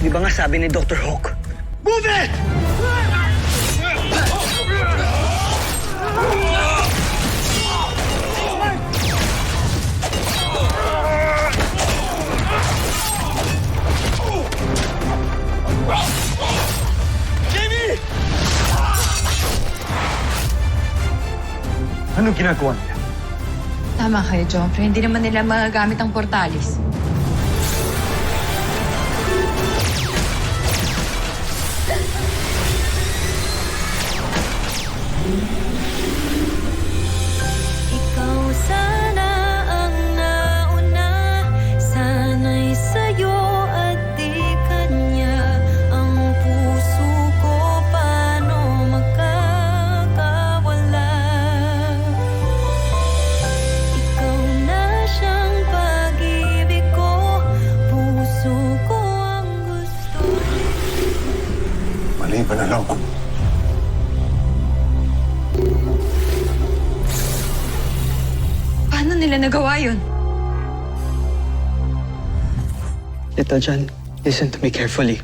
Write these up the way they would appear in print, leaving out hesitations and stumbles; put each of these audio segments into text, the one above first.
Di ba nga sabi ni Dr. Hawk? Move it! Jamie! Anong ginagawa niya? Tama kayo, Joffrey. Hindi naman nila magagamit ang portalis. Ikaw sana ang nauna, sana'y sa'yo at di kanya. Ang puso ko paano magkakawala? Ikaw na siyang pag-ibig ko, puso ko ang gusto. Mali ba na lang? Paano nila nagawa yun? Little John, listen to me carefully.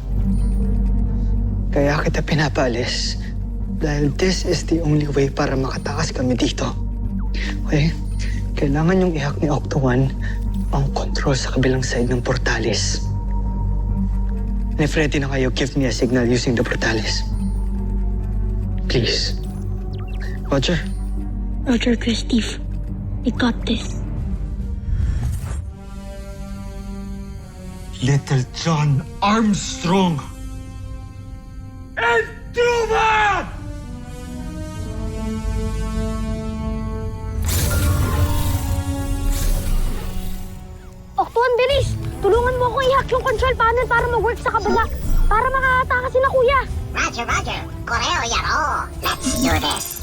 Kaya kita pinapaalis dahil this is the only way para makatakas kami dito. Okay? Kailangan yung ihack ni Octo One ang control sa kabilang side ng portalis. And if ready na kayo, give me a signal using the portalis. Please. Roger? Roger, Steve. We got this. Little John Armstrong and Truman! Octuan, bilis! Tulungan mo akong i-hack yung control panel para mag-work sa kabila. Para makakatakas si na kuya. Roger, Roger. Correo yan, oh. Let's do this.